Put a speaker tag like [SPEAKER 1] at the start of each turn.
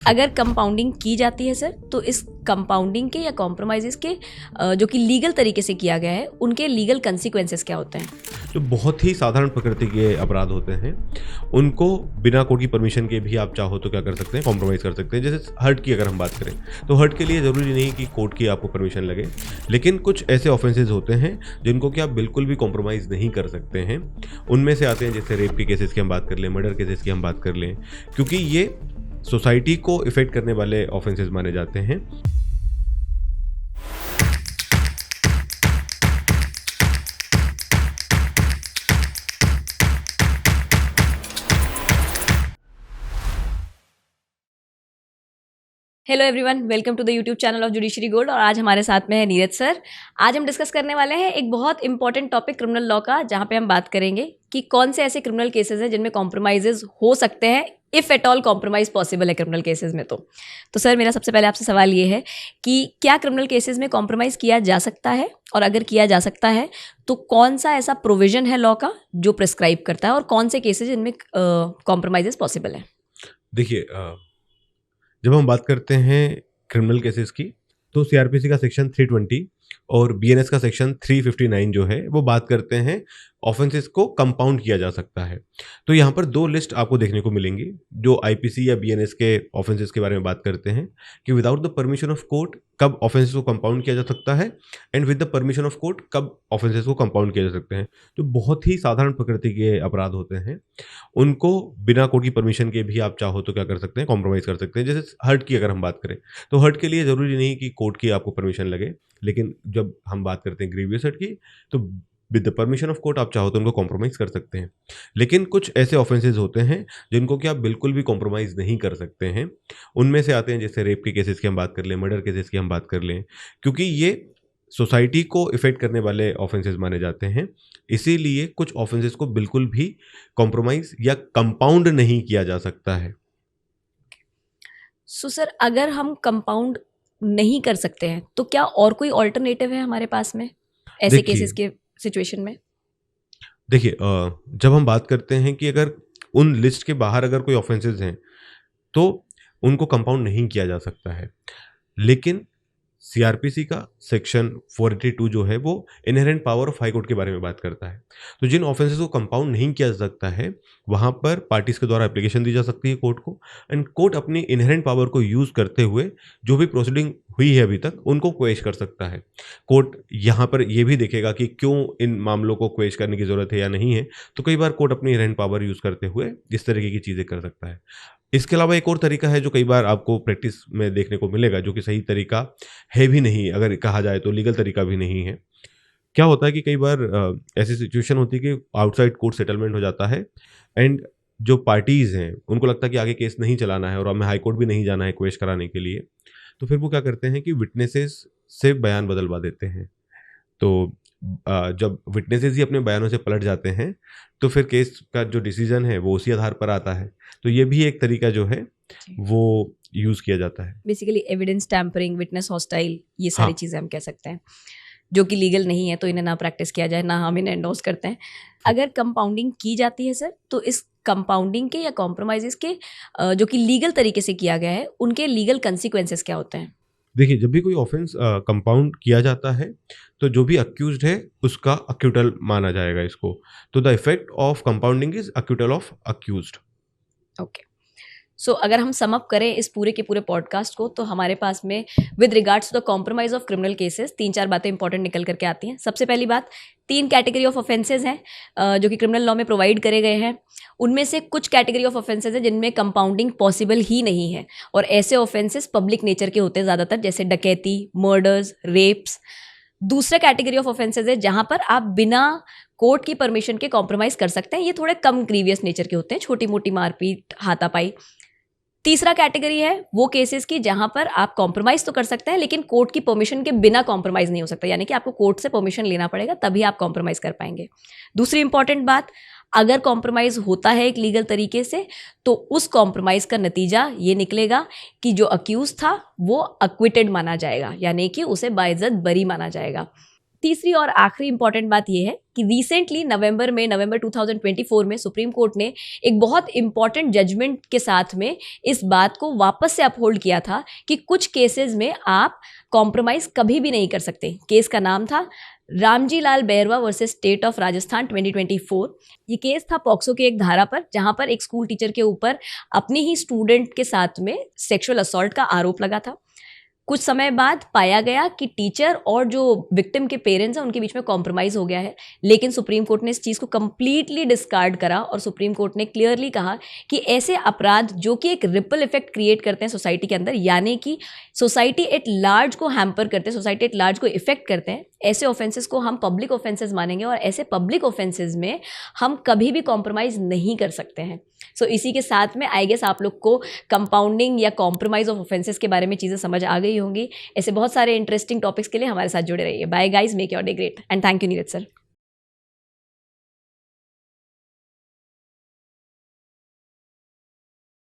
[SPEAKER 1] अगर कंपाउंडिंग की जाती है सर, तो इस कंपाउंडिंग के या कॉम्प्रोमाइज़ेस के जो कि लीगल तरीके से किया गया है, उनके लीगल कंसिक्वेंसेस क्या होते हैं?
[SPEAKER 2] जो बहुत ही साधारण प्रकृति के अपराध होते हैं, उनको बिना कोर्ट की परमिशन के भी आप चाहो तो क्या कर सकते हैं, कॉम्प्रोमाइज़ कर सकते हैं। जैसे हर्ट की अगर हम बात करें, तो हर्ट के लिए ज़रूरी नहीं कि कोर्ट की आपको परमिशन लगे, लेकिन कुछ ऐसे ऑफेंसेस होते हैं जिनको कि आप बिल्कुल भी कॉम्प्रोमाइज़ नहीं कर सकते हैं। उनमें से आते हैं जैसे रेप के केसेस की हम बात कर लें, मर्डर केसेस की हम बात कर लें, क्योंकि ये सोसाइटी को इफ़ेक्ट करने वाले ऑफेंसेस माने जाते हैं।
[SPEAKER 1] Hello everyone, welcome to the YouTube channel of judiciary gold. और आज हमारे साथ में है नीरज सर। आज हम डिस्कस करने वाले हैं एक बहुत इंपॉर्टेंट टॉपिक क्रिमिनल लॉ का, जहां पे हम बात करेंगे कि कौन से ऐसे क्रिमिनल केसेस हैं जिनमें कॉम्प्रोमाइजेज हो सकते हैं, if at all compromise possible है क्रिमिनल केसेस में। तो सर, मेरा सबसे पहले आपसे सवाल ये है कि क्या क्रिमिनल केसेस में कॉम्प्रोमाइज़ किया जा सकता है, और अगर किया जा सकता है तो कौन सा ऐसा प्रोविजन है लॉ का जो प्रिस्क्राइब करता है, और कौन से केसेज जिनमें कॉम्प्रोमाइजेज पॉसिबल है?
[SPEAKER 2] देखिए, जब हम बात करते हैं क्रिमिनल केसेस की, तो सीआरपीसी का सेक्शन 320 और बीएनएस का सेक्शन 359 जो है वो बात करते हैं ऑफेंसेस को कंपाउंड किया जा सकता है। तो यहाँ पर दो लिस्ट आपको देखने को मिलेंगी जो आईपीसी या बीएनएस के ऑफेंसेस के बारे में बात करते हैं कि without the permission of court कब ऑफेंसेस को कंपाउंड किया जा सकता है, and with the permission of court कब ऑफेंसेस को कंपाउंड किया जा सकते हैं। जो बहुत ही साधारण प्रकृति के अपराध होते हैं, उनको बिना कोर्ट की परमिशन के भी आप चाहो तो क्या कर सकते हैं, कॉम्प्रोमाइज़ कर सकते हैं। जैसे हर्ट की अगर हम बात करें, तो हर्ट के लिए ज़रूरी नहीं कि कोर्ट की आपको परमिशन लगे, लेकिन जब हम बात करते हैं ग्रीवियस हर्ट की, तो with the permission of court आप चाहो तो उनको कॉम्प्रोमाइज़ कर सकते हैं। लेकिन कुछ ऐसे ऑफेंसेस होते हैं जिनको कि आप बिल्कुल भी कॉम्प्रोमाइज़ नहीं कर सकते हैं। उनमें से आते हैं जैसे रेप के केसेस की हम बात कर लें, मर्डर केसेस की हम बात कर लें, क्योंकि ये सोसाइटी को इफ़ेक्ट करने वाले ऑफेंसेस माने जाते हैं। इसीलिए कुछ ऑफेंसेस को बिल्कुल भी कॉम्प्रोमाइज़ या कंपाउंड नहीं किया जा सकता है।
[SPEAKER 1] सो सर, अगर हम कंपाउंड नहीं कर सकते हैं तो क्या और कोई ऑल्टरनेटिव है हमारे पास में ऐसे
[SPEAKER 2] देखिए
[SPEAKER 1] केसेस के सिचुएशन में?
[SPEAKER 2] देखिए जब हम बात करते हैं कि अगर उन लिस्ट के बाहर अगर कोई ऑफेंसेस हैं, तो उनको कंपाउंड नहीं किया जा सकता है। लेकिन सीआरपीसी का सेक्शन 482 जो है वो inherent power of high court के बारे में बात करता है। तो जिन ऑफेंसेस को कंपाउंड नहीं किया जा सकता है, वहाँ पर पार्टीज के द्वारा एप्लीकेशन दी जा सकती है कोर्ट को, एंड कोर्ट अपनी इनहेरेंट पावर को यूज़ करते हुए जो भी प्रोसीडिंग हुई है अभी तक, उनको क्वेश कर सकता है। कोर्ट यहाँ पर ये भी देखेगा कि क्यों इन मामलों को क्वेश करने की ज़रूरत है या नहीं है। तो कई बार कोर्ट अपनी इनहेरेंट पावर यूज़ करते हुए इस तरीके की चीज़ें कर सकता है। इसके अलावा एक और तरीका है जो कई बार आपको प्रैक्टिस में देखने को मिलेगा, जो कि सही तरीका है भी नहीं, अगर कहा जाए तो लीगल तरीका भी नहीं है। क्या होता है कि कई बार ऐसी सिचुएशन होती है कि आउटसाइड कोर्ट सेटलमेंट हो जाता है, एंड जो पार्टीज़ हैं उनको लगता है कि आगे केस नहीं चलाना है और हमें हाई कोर्ट भी नहीं जाना है क्वेश कराने के लिए। तो फिर वो क्या करते हैं कि विटनेसेस से बयान बदलवा देते हैं। तो जब विटनेसेस ही अपने बयानों से पलट जाते हैं, तो फिर केस का जो डिसीजन है वो उसी आधार पर आता है। तो ये भी एक तरीका जो है वो यूज़ किया जाता है।
[SPEAKER 1] Basically evidence tampering, witness hostile, ये सारी
[SPEAKER 2] हाँ।
[SPEAKER 1] चीज़ें हम कह सकते हैं, जो कि लीगल नहीं है, तो इन्हें ना प्रैक्टिस किया जाए, ना हम इन्हें एंडोर्स करते हैं। अगर कंपाउंडिंग की जाती है सर, तो इस कंपाउंडिंग के या कॉम्प्रोमाइजेस के जो कि लीगल तरीके से किया गया है, उनके लीगल कंसिक्वेंसेस क्या होते हैं?
[SPEAKER 2] देखिए, जब भी कोई ऑफेंस कंपाउंड किया जाता है, तो जो भी अक्यूज्ड है उसका अक्यूटल माना जाएगा इसको। तो the effect of compounding is acquittal of accused.
[SPEAKER 1] Okay. So अगर हम सम अप करें इस पूरे के पूरे पॉडकास्ट को, तो हमारे पास में with regards to the compromise of criminal cases 3-4 बातें इंपॉर्टेंट निकल करके आती हैं। सबसे पहली बात, 3 कैटेगरी ऑफ ऑफेंसेज हैं जो कि क्रिमिनल लॉ में प्रोवाइड करे गए हैं। उनमें से कुछ कैटेगरी ऑफ ऑफेंसेज हैं जिनमें कंपाउंडिंग पॉसिबल ही नहीं है, और ऐसे ऑफेंसेस पब्लिक नेचर के होते हैं ज़्यादातर, जैसे डकैती, मर्डर्स, रेप्स। दूसरा कैटेगरी ऑफ ऑफेंसेज है जहां पर आप बिना कोर्ट की परमिशन के कॉम्प्रोमाइज कर सकते हैं। ये थोड़े कम ग्रीवियस नेचर के होते हैं, छोटी मोटी मारपीट, हाथापाई। तीसरा कैटेगरी है वो केसेस की जहां पर आप कॉम्प्रोमाइज तो कर सकते हैं, लेकिन कोर्ट की परमिशन के बिना कॉम्प्रोमाइज नहीं हो सकता, यानी कि आपको कोर्ट से परमिशन लेना पड़ेगा, तभी आप कॉम्प्रोमाइज कर पाएंगे। दूसरी इंपॉर्टेंट बात, अगर कॉम्प्रोमाइज होता है एक लीगल तरीके से, तो उस कॉम्प्रोमाइज का नतीजा ये निकलेगा कि जो अक्यूज था वो अक्विटेड माना जाएगा, यानी कि उसे बाइज्जत बरी माना जाएगा। तीसरी और आखिरी इंपॉर्टेंट बात यह है कि रिसेंटली नवंबर 2024 में सुप्रीम कोर्ट ने एक बहुत इंपॉर्टेंट जजमेंट के साथ में इस बात को वापस से अपहोल्ड किया था कि कुछ केसेस में आप कॉम्प्रोमाइज कभी भी नहीं कर सकते। केस का नाम था Ramji Lal Bairwa versus state of Rajasthan 2024। ये केस था पॉक्सो की एक धारा पर, जहां पर एक स्कूल टीचर के ऊपर अपनी ही स्टूडेंट के साथ में सेक्सुअल असॉल्ट का आरोप लगा था। कुछ समय बाद पाया गया कि टीचर और जो विक्टिम के पेरेंट्स हैं उनके बीच में कॉम्प्रोमाइज हो गया है, लेकिन सुप्रीम कोर्ट ने इस चीज़ को कंप्लीटली डिस्कार्ड करा और सुप्रीम कोर्ट ने क्लियरली कहा कि ऐसे अपराध जो कि एक रिपल इफेक्ट क्रिएट करते हैं सोसाइटी के अंदर, यानी कि सोसाइटी एट लार्ज को हैम्पर करते हैं, सोसाइटी एट लार्ज को इफेक्ट करते हैं, ऐसे ऑफेंसेस को हम पब्लिक ऑफेंसेस मानेंगे और ऐसे पब्लिक ऑफेंसेस में हम कभी भी कॉम्प्रोमाइज़ नहीं कर सकते हैं। सो इसी के साथ में आई गेस आप लोग को कंपाउंडिंग या कॉम्प्रोमाइज ऑफ ऑफेंसेस के बारे में चीज़ें समझ आ गई होंगी। ऐसे बहुत सारे इंटरेस्टिंग टॉपिक्स के लिए हमारे साथ जुड़े रहिए। Bye guys, make your day great and thank you Neeraj sir.